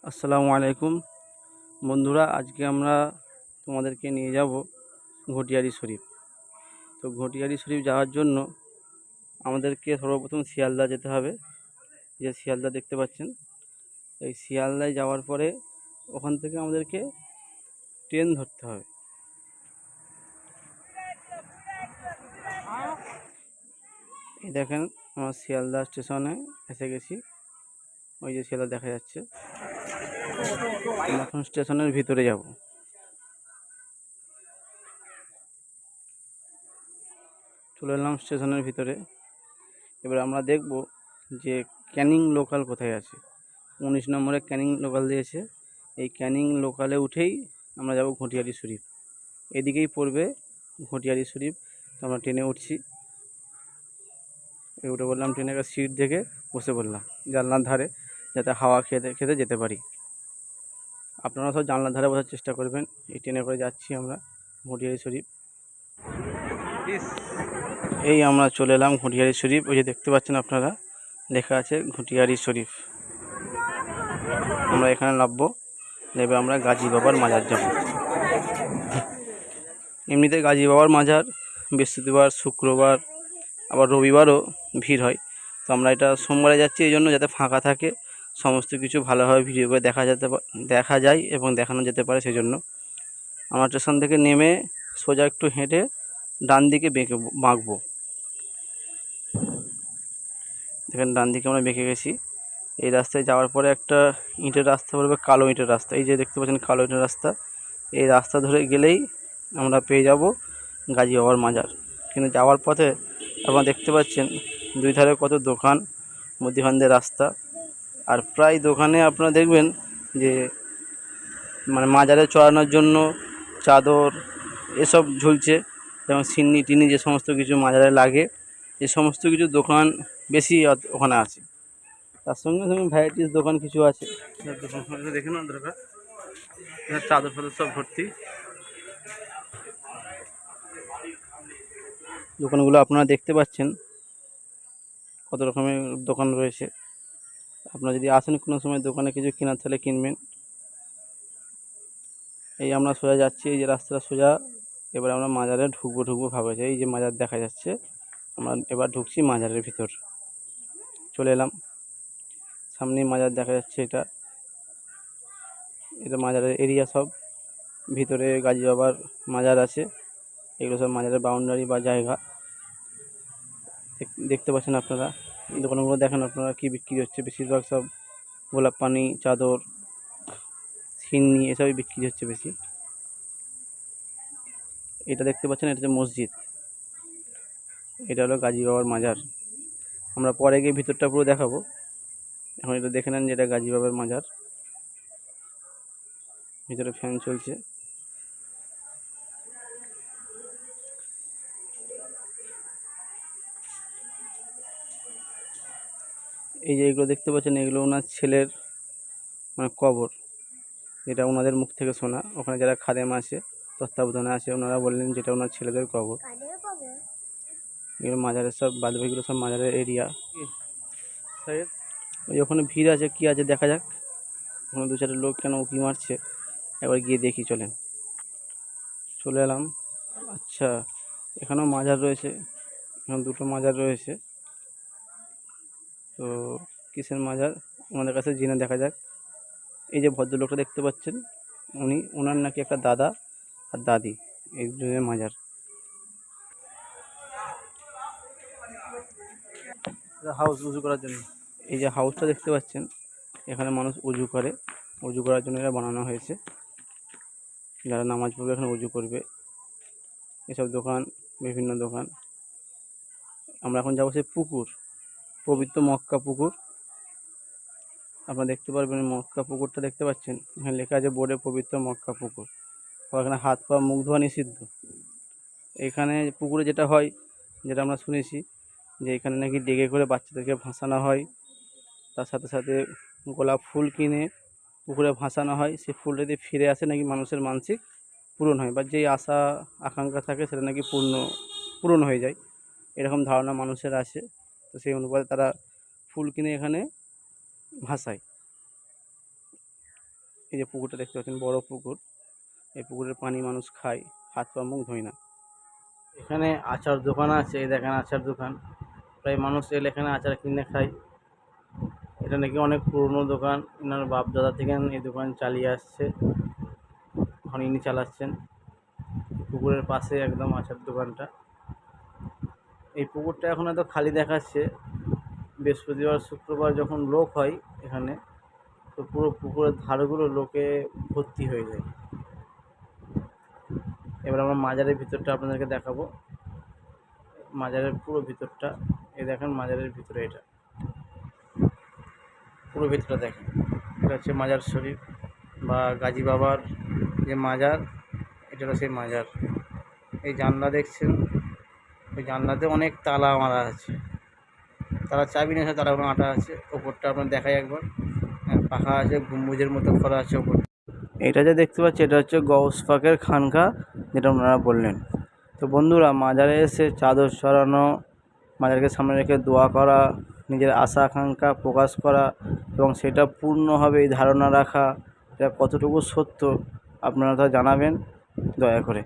আসসালামু আলাইকুম বন্ধুরা, আজকে আমরা তোমাদেরকে নিয়ে যাব ঘটিয়ারি শরীফ। তো ঘটিয়ারি শরীফ যাওয়ার জন্য আমাদেরকে সর্বপ্রথম শিয়ালদা যেতে হবে। যে শিয়ালদা দেখতে পাচ্ছেন, এই শিয়ালদায় যাওয়ার পরে ওখান থেকে আমাদেরকে ট্রেন ধরতে হবে। এই দেখেন, আমার শিয়ালদা স্টেশনে এসে গেছি। ওই যে শিয়ালদা দেখা যাচ্ছে। এখন স্টেশনের ভিতরে যাব। চলে এলাম স্টেশনের ভিতরে। এবার আমরা দেখব যে ক্যানিং লোকাল কোথায় আছে। 19 নম্বরে ক্যানিং লোকাল দিয়েছে। এই ক্যানিং লোকালে উঠেই আমরা যাব ঘটিয়ারি শরীফ। এদিকেই পড়বে ঘটিয়ারি শরীফ। তো আমরা ট্রেনে উঠছি। উঠে বললাম, ট্রেনের সিট দেখে বসে পড়লাম জানলার ধারে, যাতে হাওয়া খেতে খেতে যেতে পারি। আপনারা সব জানলার ধারে বসার চেষ্টা করবেন। এই ট্রেনে করে যাচ্ছি আমরা ঘটিয়ারি শরীফ। এই আমরা চলে এলাম ঘটিয়ারি শরীফ। ওই যে দেখতে পাচ্ছেন আপনারা, লেখা আছে ঘটিয়ারি শরীফ। আমরা এখানে নামবো, নেবে আমরা গাজী বাবার মাজার যাব। এমনিতে গাজী বাবার মাজার বৃহস্পতিবার, শুক্রবার, আবার রবিবারও ভিড় হয়। তো আমরা এটা সোমবারে যাচ্ছি, এই জন্য যাতে ফাঁকা থাকে, সমস্ত কিছু ভালোভাবে ভিডিও করে দেখা যায় এবং দেখানো যেতে পারে। সেই জন্য আমরা স্টেশন থেকে নেমে সোজা একটু হেঁটে ডান দিকে বাঁকবো। দেখেন, ডান দিকে আমরা বেঁকে গেছি। এই রাস্তায় যাওয়ার পরে একটা ইটের রাস্তা পড়বে, কালো ইটের রাস্তা। এই যে দেখতে পাচ্ছেন কালো ইটের রাস্তা, এই রাস্তা ধরে গেলেই আমরা পেয়ে যাব গাজী বাবার মাজার। কিন্তু যাওয়ার পথে আপনারা দেখতে পাচ্ছেন দুই ধারে কত দোকান, মধ্যখানের রাস্তা। আর প্রায় দোকানে আপনারা দেখবেন যে মাজারে চড়ানোর জন্য চাদর এসব ঝুলছে, যেমন সিন্নি টিনি যে সমস্ত কিছু মাজারে লাগে, এই সমস্ত কিছু দোকান বেশি ওখানে আছে। তার সঙ্গে সঙ্গে ভ্যারাইটিস দোকান কিছু আছে। দেখে না দরকার, চাদর ফাদর সব ভর্তি। দোকানগুলো আপনারা দেখতে পাচ্ছেন, কত রকমের দোকান রয়েছে। আপনারা যদি আসেন কোনো সময় দোকানে কিছু কেনার তাহলে কিনবেন। এই আমরা সোজা যাচ্ছি, এই যে রাস্তাটা সোজা। এবার আমরা মাজারে ঢুকবো ভাবছি। এই যে মাজার দেখা যাচ্ছে, আমরা এবার ঢুকছি মাজারের ভিতর। চলে এলাম, সামনেই মাজার দেখা যাচ্ছে। এটা মাজারের এরিয়া। সব ভিতরে গাজী বাবার মাজার আছে। এগুলো সব মাজারের বাউন্ডারি বা জায়গা। দেখতে পাচ্ছেন আপনারা। দোকানগুলো দেখেন আপনারা কি বিক্রি হচ্ছে। বেশিরভাগ সব গোলাপ পানি, চাদর, সিন্নি এসবই বিক্রি হচ্ছে বেশি। এটা দেখতে পাচ্ছেন, এটা হচ্ছে মসজিদ। এটা হলো গাজী বাবার মাজার। আমরা পরে গিয়ে ভিতরটা পুরো দেখাবো। এখন এটা দেখে নেন যে এটা গাজী বাবার মাজার। ভিতরে ফ্যান চলছে। এই যে এগুলো দেখতে পাচ্ছেন, এগুলো ওনার ছেলের কবর, যেটা ওনাদের মুখ থেকে শোনা। ওখানে যারা খাদেম আছে, তত্ত্বাবধানে আছে, ওনারা বললেন যেটা ওনার ছেলেদের কবর। এগুলো মাজারের সব বাদবাকিগুলো সব মাজারের এরিয়া। ওই ওখানে ভিড় আছে, কি আছে দেখা যাক। ওখানে দু চারটে লোক কেন উঁকি মারছে, একবার গিয়ে দেখি। চলে এলাম। আচ্ছা, এখানেও মাজার রয়েছে। এখানে দুটো মাজার রয়েছে। তো কিসের মাজার আমাদের কাছে জেনে দেখা যাক। এই যে ভদ্রলোকটা দেখতে পাচ্ছেন, ওনার নাকি একটা দাদা আর দাদি, এই দুজনের মাজার। হাউস উজু করার জন্য। এই যে হাউসটা দেখতে পাচ্ছেন, এখানে মানুষ উজু করে। উজু করার জন্য এটা বানানো হয়েছে। যারা নামাজ পড়বে এখানে উজু করবে। এসব দোকান, বিভিন্ন দোকান। আমরা এখন যাবো সেই পুকুর, পবিত্র মক্কা পুকুর। আপনারা দেখতে পারবেন মক্কা পুকুরটা দেখতে পাচ্ছেন। এখানে লেখা আছে বোর্ডে পবিত্র মক্কা পুকুর। এখানে হাত পা মুখ ধোয়া নিষিদ্ধ। এখানে পুকুরে যেটা হয়, যেটা আমরা শুনেছি, যে এখানে নাকি ডেকে করে বাচ্চাদেরকে ভাসানো হয়। তার সাথে সাথে গোলাপ ফুল কিনে পুকুরে ভাসানো হয়। সেই ফুল যদি ফিরে আসে নাকি মানুষের মানসিক পূরণ হয়, বা যেই আশা আকাঙ্ক্ষা থাকে সেটা নাকি পূরণ হয়ে যায়, এরকম ধারণা মানুষের আছে। তো সেই অনুপাতে তারা ফুল কিনে এখানে ভাসায়। এই যে পুকুরটা দেখতে পাচ্ছেন, বড় পুকুর। এই পুকুরের পানি মানুষ খায়, হাত পা মুখ ধোয় না। এখানে আচার দোকান আছে, এই দেখেন আচার দোকান। প্রায় মানুষ এলে এখানে আচার কিনে খায়। এটা নাকি অনেক পুরনো দোকান, ওনার বাপ দাদা থেকে এই দোকান চালিয়ে আসছে, এখন ইনি চালাচ্ছেন। পুকুরের পাশে একদম আচার দোকানটা। এই পুকুরটা এখন এত খালি দেখাচ্ছে, বৃহস্পতিবার শুক্রবার যখন লোক হয় এখানে, তো পুরো পুকুরের ধারগুলো লোকে ভর্তি হয়ে যায়। এবার আমরা মাজারের ভিতরটা আপনাদেরকে দেখাবো, মাজারের পুরো ভিতরটা। এই দেখেন মাজারের ভিতরে, এটা পুরো ভিতরটা দেখেন। এটা হচ্ছে মাজার শরীফ বা গাজী বাবার যে মাজার, এটা হলো সেই মাজার। এই জানলা দেখছেন, ওই জানলাতে অনেক তালা মারা আছে, তালা চাবি নিয়ে তালাগুলো আটা আছে। ওপরটা আপনার দেখাই একবার, পাখা আছে, গম্বুজের মতো করা আছে ওপর। এটা যে দেখতে পাচ্ছি, এটা হচ্ছে গৌস পাকের খানকা, যেটা ওনারা বললেন। তো বন্ধুরা, মাজারে এসে চাদর সরানো, মাজারকে সামনে রেখে দোয়া করা, নিজের আশা আকাঙ্ক্ষা প্রকাশ করা এবং সেটা পূর্ণ হবে এই ধারণা রাখা, এটা কতটুকু সত্য আপনারা তা জানাবেন দয়া করে।